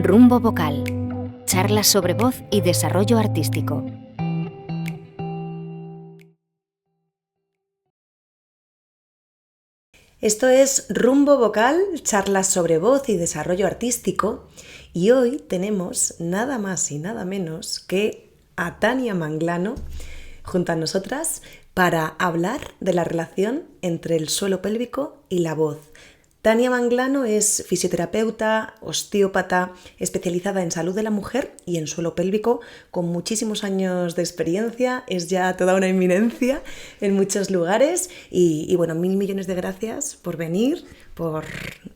Rumbo Vocal. Charlas sobre voz y desarrollo artístico. Esto es Rumbo Vocal, charlas sobre voz y desarrollo artístico, y hoy tenemos nada más y nada menos que a Tania Manglano junto a nosotras para hablar de la relación entre el suelo pélvico y la voz. Tania Manglano es fisioterapeuta, osteópata, especializada en salud de la mujer y en suelo pélvico, con muchísimos años de experiencia, es ya toda una eminencia en muchos lugares y bueno, 1000 millones de gracias por venir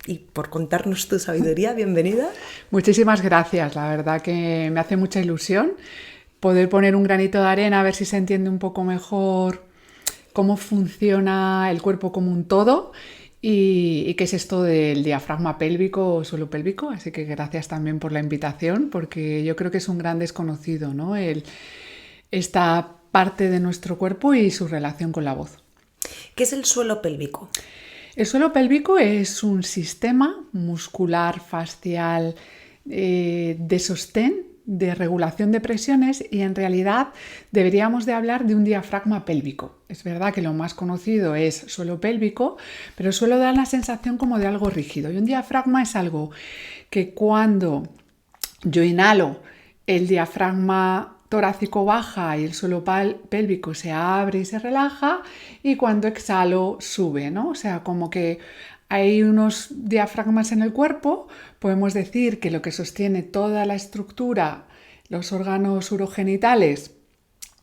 y por contarnos tu sabiduría. Bienvenida. Muchísimas gracias, la verdad que me hace mucha ilusión poder poner un granito de arena, a ver si se entiende un poco mejor cómo funciona el cuerpo como un todo y qué es esto del diafragma pélvico o suelo pélvico. Así que gracias también por la invitación, porque yo creo que es un gran desconocido, ¿no? Esta parte de nuestro cuerpo y su relación con la voz. ¿Qué es el suelo pélvico? El suelo pélvico es un sistema muscular, fascial, de sostén, de regulación de presiones, y en realidad deberíamos de hablar de un diafragma pélvico. Es verdad que lo más conocido es suelo pélvico, pero el suelo da la sensación como de algo rígido, y un diafragma es algo que cuando yo inhalo, el diafragma torácico baja y el suelo pélvico se abre y se relaja, y cuando exhalo sube, ¿no? O sea, como que hay unos diafragmas en el cuerpo. Podemos decir que lo que sostiene toda la estructura, los órganos urogenitales,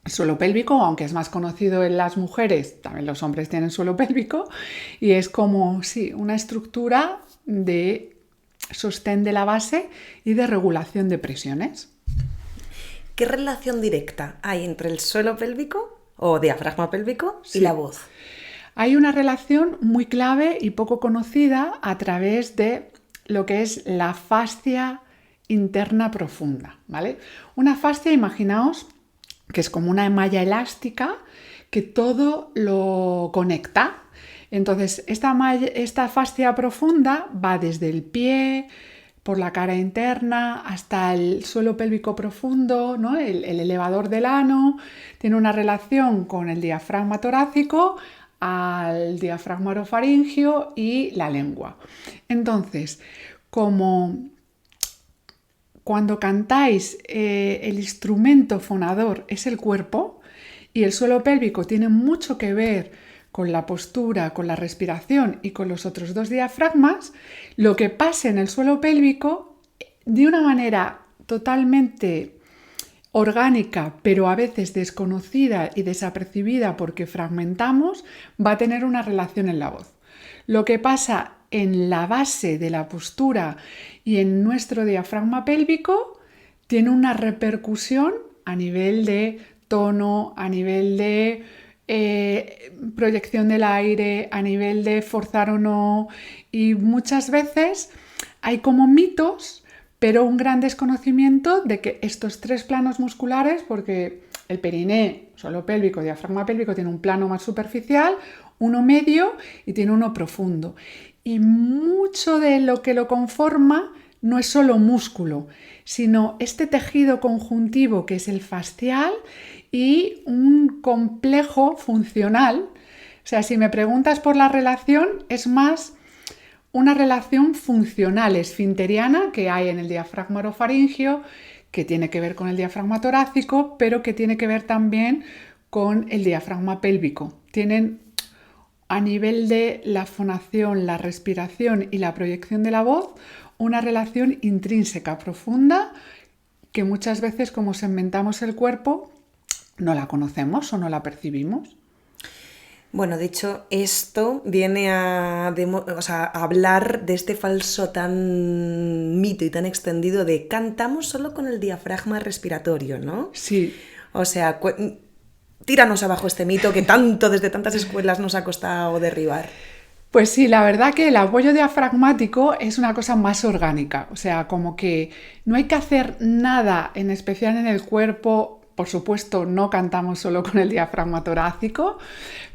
suelo pélvico, aunque es más conocido en las mujeres, también los hombres tienen suelo pélvico, y es como, sí, una estructura de sostén de la base y de regulación de presiones. ¿Qué relación directa hay entre el suelo pélvico o diafragma pélvico y la voz? Hay una relación muy clave y poco conocida a través de lo que es la fascia interna profunda, ¿vale? Una fascia, imaginaos que es como una malla elástica que todo lo conecta. Entonces, esta fascia profunda va desde el pie, por la cara interna, hasta el suelo pélvico profundo, ¿no? El elevador del ano. Tiene una relación con el diafragma torácico, al diafragma orofaringio y la lengua. Entonces, como cuando cantáis, el instrumento fonador es el cuerpo, y el suelo pélvico tiene mucho que ver con la postura, con la respiración y con los otros dos diafragmas, lo que pasa en el suelo pélvico, de una manera totalmente orgánica, pero a veces desconocida y desapercibida porque fragmentamos, va a tener una relación en la voz. Lo que pasa en la base de la postura y en nuestro diafragma pélvico tiene una repercusión a nivel de tono, a nivel de proyección del aire, a nivel de forzar o no, y muchas veces hay como mitos, pero un gran desconocimiento de que estos tres planos musculares, porque el periné, suelo pélvico, diafragma pélvico, tiene un plano más superficial, uno medio y tiene uno profundo. Y mucho de lo que lo conforma no es solo músculo, sino este tejido conjuntivo que es el fascial y un complejo funcional. O sea, si me preguntas por la relación, es más una relación funcional esfinteriana que hay en el diafragma orofaringio, que tiene que ver con el diafragma torácico, pero que tiene que ver también con el diafragma pélvico. Tienen, a nivel de la fonación, la respiración y la proyección de la voz, una relación intrínseca profunda que muchas veces, como segmentamos el cuerpo, no la conocemos o no la percibimos. Bueno, de hecho, esto viene a hablar de este falso tan mito y tan extendido de cantamos solo con el diafragma respiratorio, ¿no? Sí. O sea, tíranos abajo este mito que tanto desde tantas escuelas nos ha costado derribar. Pues sí, la verdad que el apoyo diafragmático es una cosa más orgánica, o sea, como que no hay que hacer nada en especial en el cuerpo por supuesto, no cantamos solo con el diafragma torácico,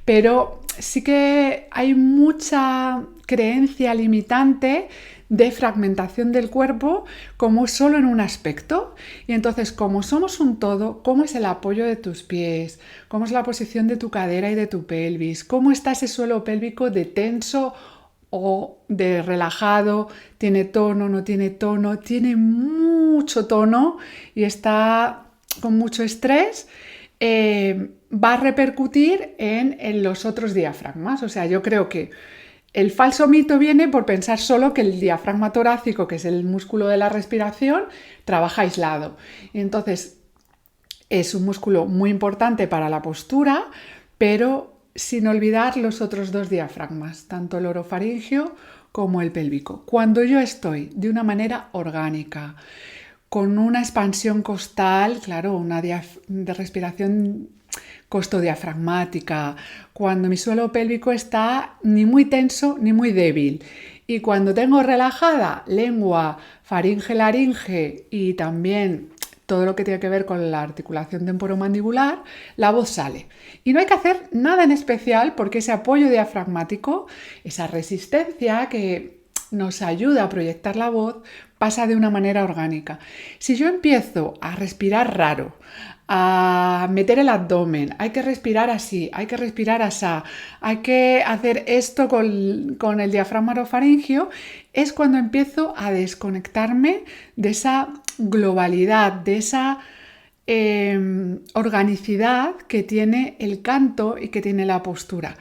pero sí que hay mucha creencia limitante de fragmentación del cuerpo como solo en un aspecto. Y entonces, como somos un todo, ¿cómo es el apoyo de tus pies? ¿Cómo es la posición de tu cadera y de tu pelvis? ¿Cómo está ese suelo pélvico de tenso o de relajado? ¿Tiene tono? ¿No tiene tono? Tiene mucho tono y está con mucho estrés. Va a repercutir en los otros diafragmas. O sea, yo creo que el falso mito viene por pensar solo que el diafragma torácico, que es el músculo de la respiración, trabaja aislado. Y entonces es un músculo muy importante para la postura, pero sin olvidar los otros dos diafragmas, tanto el orofaringio como el pélvico. Cuando yo estoy de una manera orgánica, con una expansión costal, claro, una de respiración costodiafragmática, cuando mi suelo pélvico está ni muy tenso ni muy débil, y cuando tengo relajada lengua, faringe, laringe y también todo lo que tiene que ver con la articulación temporomandibular, la voz sale. Y no hay que hacer nada en especial porque ese apoyo diafragmático, esa resistencia que nos ayuda a proyectar la voz, pasa de una manera orgánica. Si yo empiezo a respirar raro, a meter el abdomen, hay que respirar así, hay que respirar así, hay que hacer esto con el diafragma orofaringio, es cuando empiezo a desconectarme de esa globalidad, de esa organicidad que tiene el canto y que tiene la postura.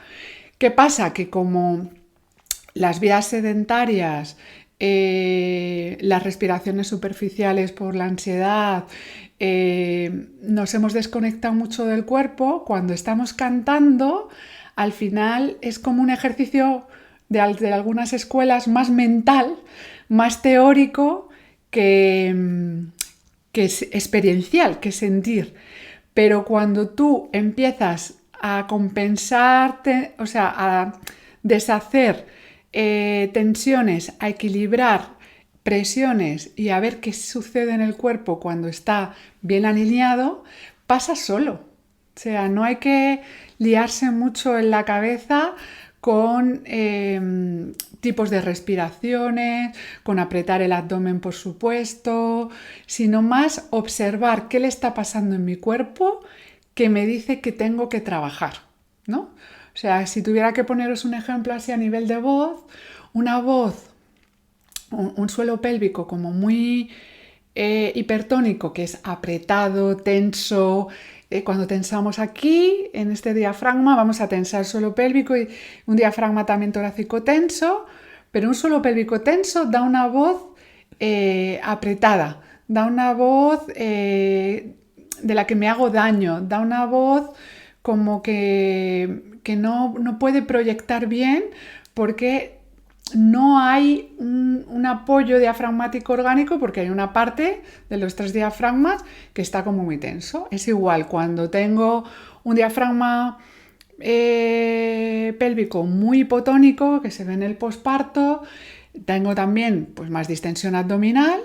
¿Qué pasa? Que como las vías sedentarias, las respiraciones superficiales por la ansiedad, nos hemos desconectado mucho del cuerpo, cuando estamos cantando, al final es como un ejercicio de algunas escuelas más mental, más teórico que es experiencial, que sentir. Pero cuando tú empiezas a compensarte, o sea, a deshacer tensiones, a equilibrar presiones y a ver qué sucede en el cuerpo cuando está bien alineado, pasa solo. O sea, no hay que liarse mucho en la cabeza con tipos de respiraciones, con apretar el abdomen, por supuesto, sino más observar qué le está pasando en mi cuerpo que me dice que tengo que trabajar, ¿no? O sea, si tuviera que poneros un ejemplo así a nivel de voz, una voz, un suelo pélvico como muy hipertónico, que es apretado, tenso. Cuando tensamos aquí, en este diafragma, vamos a tensar el suelo pélvico y un diafragma también torácico tenso, pero un suelo pélvico tenso da una voz apretada, da una voz de la que me hago daño, da una voz como que no puede proyectar bien porque no hay un apoyo diafragmático orgánico, porque hay una parte de los tres diafragmas que está como muy tenso. Es igual cuando tengo un diafragma pélvico muy hipotónico, que se ve en el posparto, tengo también pues, más distensión abdominal,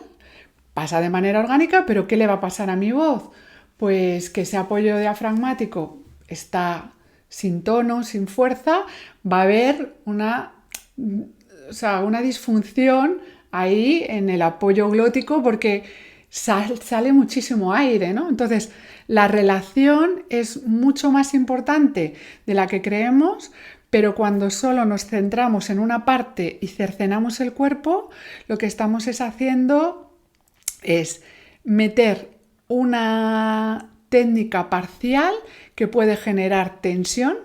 pasa de manera orgánica, pero ¿qué le va a pasar a mi voz? Pues que ese apoyo diafragmático está sin tono, sin fuerza, va a haber una disfunción ahí en el apoyo glótico porque sale muchísimo aire, ¿no? Entonces, la relación es mucho más importante de la que creemos, pero cuando solo nos centramos en una parte y cercenamos el cuerpo, lo que estamos haciendo es meter una técnica parcial que puede generar tensión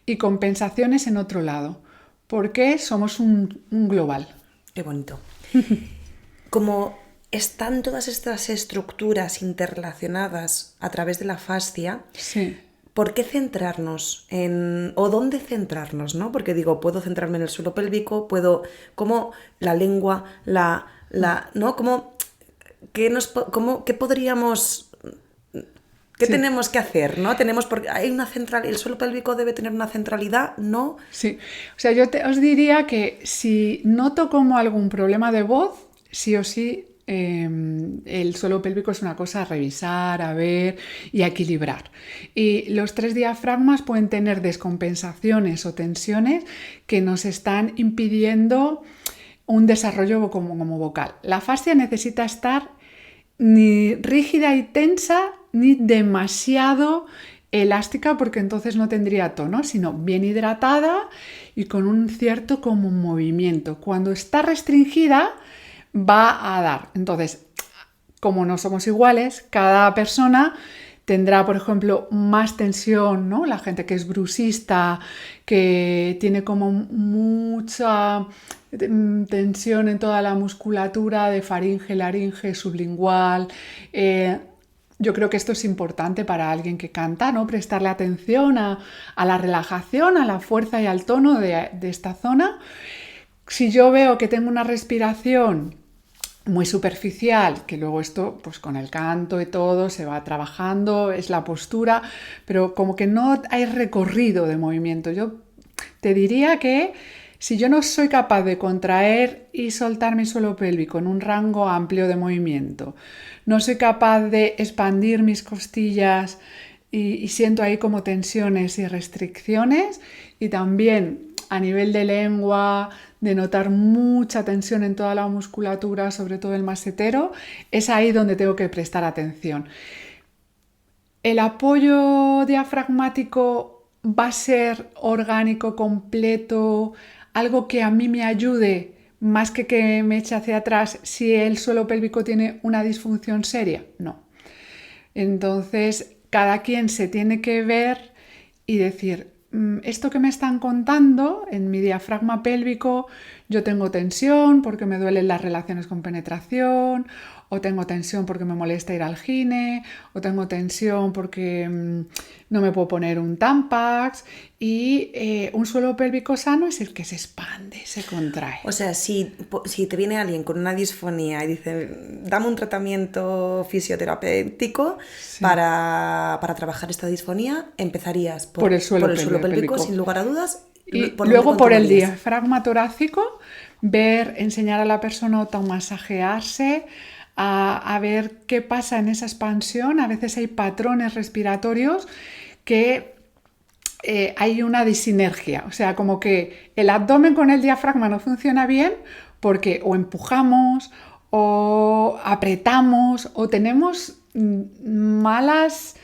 y compensaciones en otro lado, porque somos un global. Qué bonito. Como están todas estas estructuras interrelacionadas a través de la fascia, sí. ¿Por qué centrarnos o dónde centrarnos, ¿no? Porque digo, puedo centrarme en el suelo pélvico, como la lengua, ¿no? ¿Qué podríamos... ¿Qué tenemos que hacer? ¿No? Hay una central, el suelo pélvico debe tener una centralidad, ¿no? Sí, o sea, os diría que si noto como algún problema de voz, sí o sí el suelo pélvico es una cosa a revisar, a ver y a equilibrar. Y los 3 diafragmas pueden tener descompensaciones o tensiones que nos están impidiendo un desarrollo como vocal. La fascia necesita estar ni rígida y tensa ni demasiado elástica, porque entonces no tendría tono, sino bien hidratada y con un cierto como movimiento. Cuando está restringida va a dar. Entonces, como no somos iguales, cada persona tendrá, por ejemplo, más tensión, ¿no? La gente que es brusista, que tiene como mucha tensión en toda la musculatura de faringe, laringe, sublingual. Yo creo que esto es importante para alguien que canta, ¿no? Prestarle atención a la relajación, a la fuerza y al tono de esta zona. Si yo veo que tengo una respiración muy superficial, que luego esto pues con el canto y todo se va trabajando, es la postura, pero como que no hay recorrido de movimiento. Yo te diría que si yo no soy capaz de contraer y soltar mi suelo pélvico en un rango amplio de movimiento, no soy capaz de expandir mis costillas y siento ahí como tensiones y restricciones, y también a nivel de lengua, de notar mucha tensión en toda la musculatura, sobre todo el masetero, es ahí donde tengo que prestar atención. El apoyo diafragmático va a ser orgánico, completo, algo que a mí me ayude más que me eche hacia atrás si el suelo pélvico tiene una disfunción seria. No. Entonces, cada quien se tiene que ver y decir, esto que me están contando en mi diafragma pélvico, yo tengo tensión porque me duelen las relaciones con penetración, o tengo tensión porque me molesta ir al gine, o tengo tensión porque no me puedo poner un Tampax, y un suelo pélvico sano es el que se expande, se contrae. O sea, si te viene alguien con una disfonía y dice, dame un tratamiento fisioterapéutico para trabajar esta disfonía, empezarías por el suelo pélvico, sin lugar a dudas. Y luego por el diafragma torácico, enseñar a la persona a automasajearse, a ver qué pasa en esa expansión. A veces hay patrones respiratorios que hay una disinergia, o sea, como que el abdomen con el diafragma no funciona bien porque o empujamos o apretamos o tenemos malas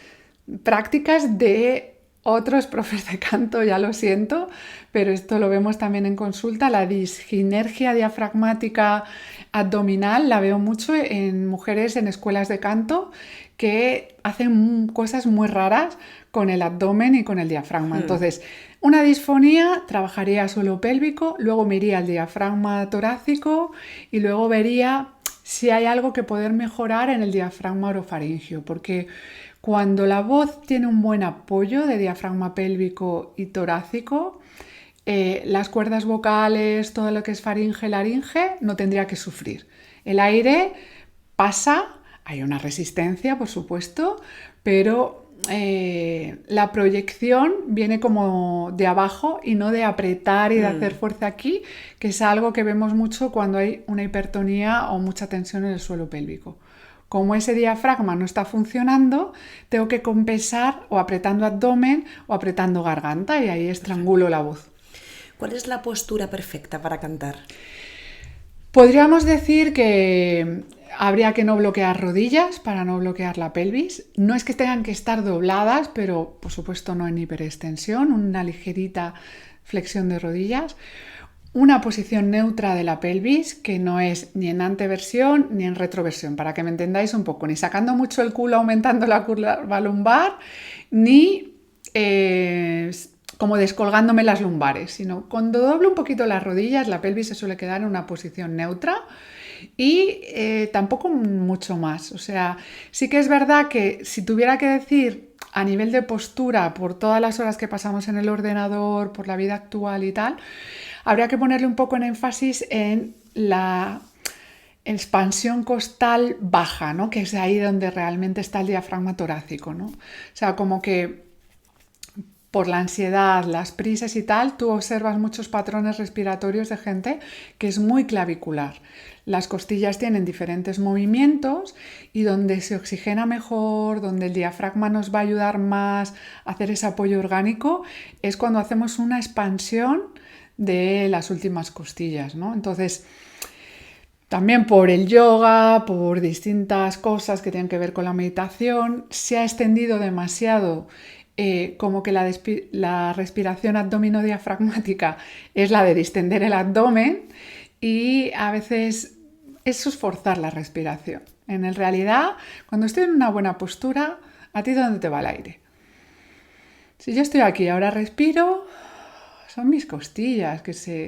prácticas de otros profes de canto, ya lo siento, pero esto lo vemos también en consulta. La disginergia diafragmática abdominal la veo mucho en mujeres en escuelas de canto que hacen cosas muy raras con el abdomen y con el diafragma. Entonces, una disfonía, trabajaría suelo pélvico, luego me iría al diafragma torácico y luego vería si hay algo que poder mejorar en el diafragma orofaringio, porque cuando la voz tiene un buen apoyo de diafragma pélvico y torácico, las cuerdas vocales, todo lo que es faringe, laringe, no tendría que sufrir. El aire pasa, hay una resistencia, por supuesto, pero la proyección viene como de abajo y no de apretar y de hacer fuerza aquí, que es algo que vemos mucho cuando hay una hipertonía o mucha tensión en el suelo pélvico. Como ese diafragma no está funcionando, tengo que compensar o apretando abdomen o apretando garganta, y ahí estrangulo la voz. ¿Cuál es la postura perfecta para cantar? Podríamos decir que habría que no bloquear rodillas para no bloquear la pelvis. No es que tengan que estar dobladas, pero por supuesto no en hiperextensión, una ligerita flexión de rodillas. Una posición neutra de la pelvis, que no es ni en anteversión ni en retroversión, para que me entendáis un poco, ni sacando mucho el culo, aumentando la curva lumbar, ni como descolgándome las lumbares, sino cuando doblo un poquito las rodillas, la pelvis se suele quedar en una posición neutra y tampoco mucho más. O sea, sí que es verdad que si tuviera que decir a nivel de postura, por todas las horas que pasamos en el ordenador, por la vida actual y tal, habría que ponerle un poco en énfasis en la expansión costal baja, ¿no? Que es ahí donde realmente está el diafragma torácico, ¿no? O sea, como que por la ansiedad, las prisas y tal, tú observas muchos patrones respiratorios de gente que es muy clavicular. Las costillas tienen diferentes movimientos y donde se oxigena mejor, donde el diafragma nos va a ayudar más a hacer ese apoyo orgánico, es cuando hacemos una expansión de las últimas costillas, ¿no? Entonces, también por el yoga, por distintas cosas que tienen que ver con la meditación, se ha extendido demasiado como que la respiración abdominodiafragmática es la de distender el abdomen y a veces eso es forzar la respiración. En realidad, cuando estoy en una buena postura, ¿a ti dónde te va el aire? Si yo estoy aquí y ahora respiro, son mis costillas,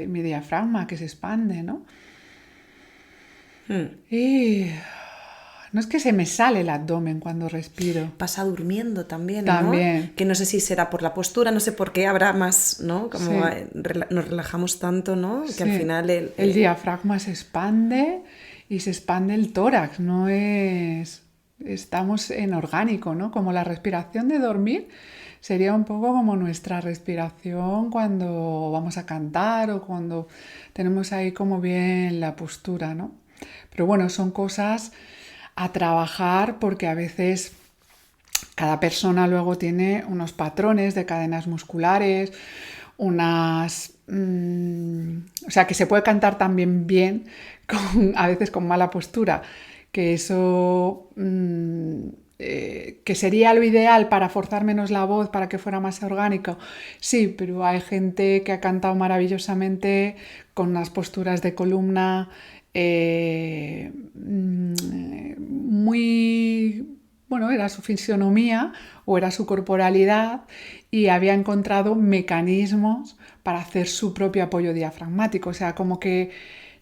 mi diafragma que se expande, ¿no? Y no es que se me sale el abdomen cuando respiro. Pasa durmiendo también, También. ¿no? Que no sé si será por la postura, no sé por qué habrá más, ¿no? Como Sí. nos relajamos tanto, ¿no? Que Sí. al final el diafragma se expande y se expande el tórax, no es... Estamos en orgánico, ¿no? Como la respiración de dormir sería un poco como nuestra respiración cuando vamos a cantar o cuando tenemos ahí como bien la postura, ¿no? Pero bueno, son cosas a trabajar porque a veces cada persona luego tiene unos patrones de cadenas musculares, o sea, que se puede cantar también bien, a veces con mala postura, que eso que sería lo ideal para forzar menos la voz, para que fuera más orgánico. Sí, pero hay gente que ha cantado maravillosamente con unas posturas de columna muy... Bueno, era su fisionomía o era su corporalidad y había encontrado mecanismos para hacer su propio apoyo diafragmático. O sea, como que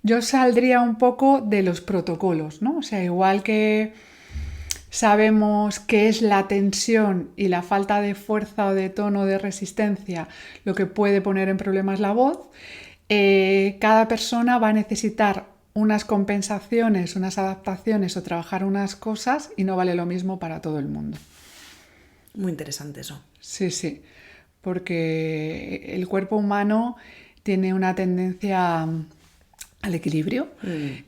yo saldría un poco de los protocolos, ¿no? O sea, igual que sabemos qué es la tensión y la falta de fuerza o de tono de resistencia lo que puede poner en problemas la voz, cada persona va a necesitar unas compensaciones, unas adaptaciones o trabajar unas cosas y no vale lo mismo para todo el mundo. Muy interesante eso. Sí, sí, porque el cuerpo humano tiene una tendencia al equilibrio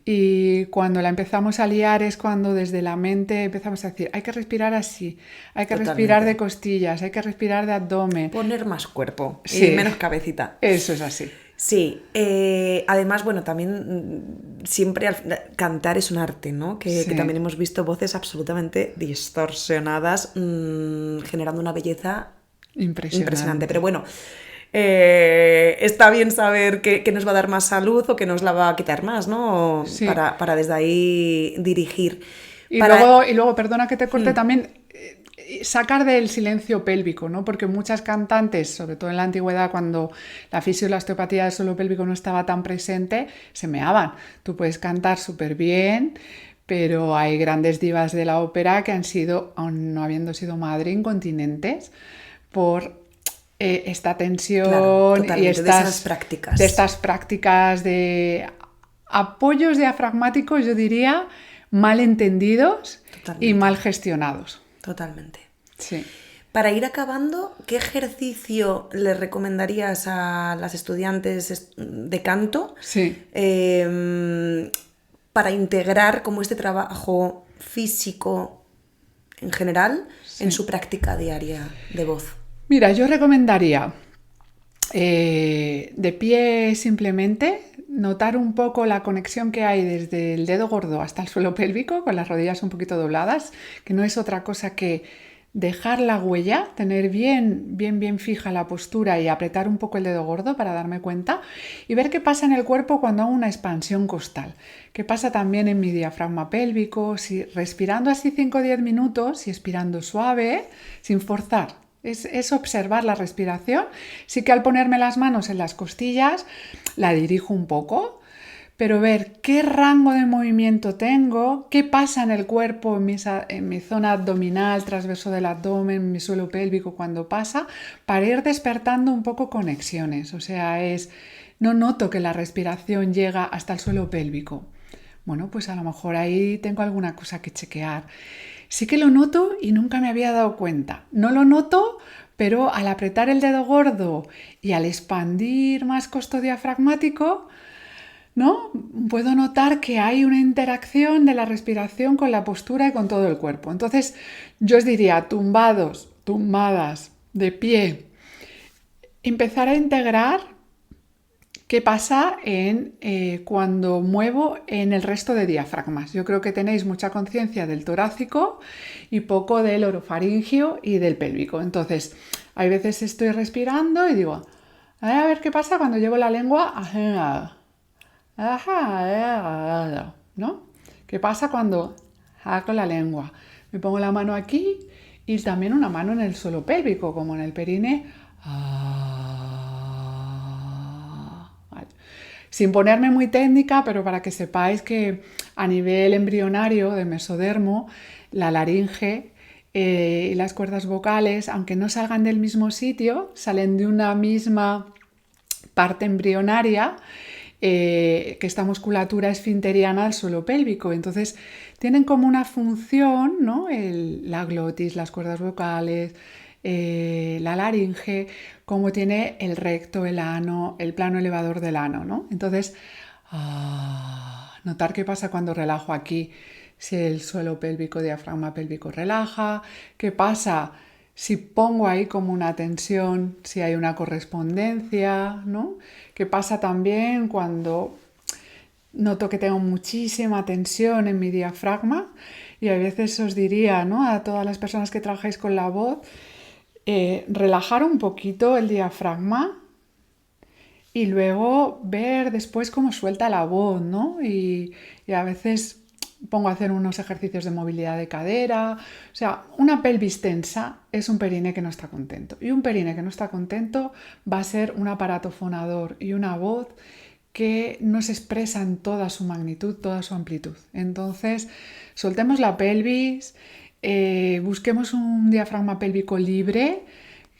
y cuando la empezamos a liar es cuando desde la mente empezamos a decir hay que respirar así, hay que respirar de costillas, hay que respirar de abdomen. Poner más cuerpo Sí. y menos cabecita. Eso es así. Sí, además, bueno, también siempre cantar es un arte, ¿no? Que también hemos visto voces absolutamente distorsionadas, generando una belleza impresionante. Pero bueno, está bien saber que nos va a dar más salud o que nos la va a quitar más, ¿no? Sí. Para desde ahí dirigir. Y luego, perdona que te corte, también sacar del silencio pélvico, ¿no? Porque muchas cantantes, sobre todo en la antigüedad, cuando la fisio y la osteopatía del suelo pélvico no estaba tan presente, se meaban. Tú puedes cantar súper bien, pero hay grandes divas de la ópera que han sido, aun no habiendo sido madre, incontinentes por esta tensión y de esas prácticas de apoyos diafragmáticos, yo diría, mal entendidos y mal gestionados. Totalmente. Sí. Para ir acabando, ¿qué ejercicio le recomendarías a las estudiantes de canto para integrar como este trabajo físico en general en su práctica diaria de voz? Mira, yo recomendaría de pie simplemente notar un poco la conexión que hay desde el dedo gordo hasta el suelo pélvico, con las rodillas un poquito dobladas, que no es otra cosa que dejar la huella, tener bien fija la postura y apretar un poco el dedo gordo para darme cuenta y ver qué pasa en el cuerpo cuando hago una expansión costal, qué pasa también en mi diafragma pélvico, si respirando así 5 o 10 minutos y expirando suave, sin forzar. Es observar la respiración. Sí que al ponerme las manos en las costillas la dirijo un poco, pero ver qué rango de movimiento tengo, qué pasa en el cuerpo, en mi zona abdominal, transverso del abdomen, en mi suelo pélvico cuando pasa, para ir despertando un poco conexiones. O sea, no noto que la respiración llega hasta el suelo pélvico. Bueno, pues a lo mejor ahí tengo alguna cosa que chequear. sí que lo noto y nunca me había dado cuenta. No lo noto, pero al apretar el dedo gordo y al expandir más costo diafragmático, ¿no? Puedo notar que hay una interacción de la respiración con la postura y con todo el cuerpo. Entonces, yo os diría, tumbados, tumbadas, de pie, empezar a integrar qué pasa cuando muevo en el resto de diafragmas. Yo creo que tenéis mucha conciencia del torácico y poco del orofaringio y del pélvico. Entonces, hay veces estoy respirando y digo, a ver qué pasa cuando llevo la lengua, ¿no? ¿Qué pasa cuando saco la lengua? Me pongo la mano aquí y también una mano en el suelo pélvico, como en el perine. Vale. Sin ponerme muy técnica, pero para que sepáis que a nivel embrionario de mesodermo, la laringe y las cuerdas vocales, aunque no salgan del mismo sitio, salen de una misma parte embrionaria, que esta musculatura esfinteriana del suelo pélvico. Entonces tienen como una función, ¿no? La glotis, las cuerdas vocales, la laringe, como tiene el recto, el ano, el plano elevador del ano, ¿no? Entonces, notar qué pasa cuando relajo aquí, si el suelo pélvico, diafragma pélvico relaja, qué pasa si pongo ahí como una tensión, si hay una correspondencia, ¿no? ¿Qué pasa también cuando noto que tengo muchísima tensión en mi diafragma? Y a veces os diría, ¿no? A todas las personas que trabajáis con la voz, relajar un poquito el diafragma y luego ver después cómo suelta la voz, ¿no? Y a veces pongo a hacer unos ejercicios de movilidad de cadera. O sea, una pelvis tensa es un perine que no está contento. Y un perine que no está contento va a ser un aparato fonador y una voz que no se expresa en toda su magnitud, toda su amplitud. Entonces, soltemos la pelvis, busquemos un diafragma pélvico libre,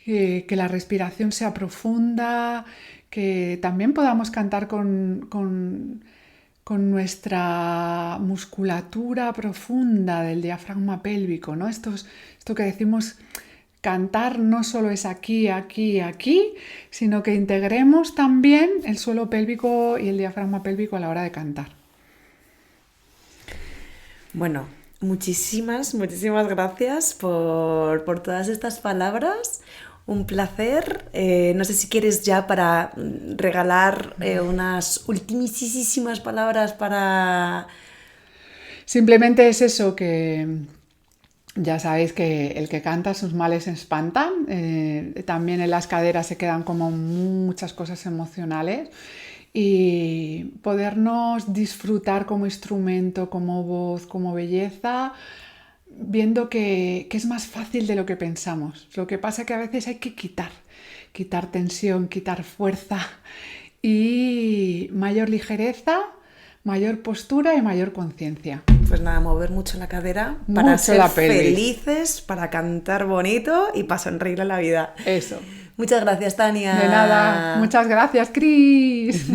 que la respiración sea profunda, que también podamos cantar con nuestra musculatura profunda del diafragma pélvico, ¿no? Esto que decimos, cantar no solo es aquí, aquí, aquí, sino que integremos también el suelo pélvico y el diafragma pélvico a la hora de cantar. Bueno, muchísimas gracias por todas estas palabras. Un placer. No sé si quieres ya para regalar unas ultimísimas palabras para... Simplemente es eso, que ya sabéis que el que canta sus males se espantan. También en las caderas se quedan como muchas cosas emocionales. Y podernos disfrutar como instrumento, como voz, como belleza, viendo que es más fácil de lo que pensamos. Lo que pasa es que a veces hay que quitar tensión, quitar fuerza y mayor ligereza, mayor postura y mayor conciencia. Pues nada, mover mucho la cadera para ser felices, para cantar bonito y para sonreír a la vida. Eso. Muchas gracias, Tania. De nada. Muchas gracias, Cris.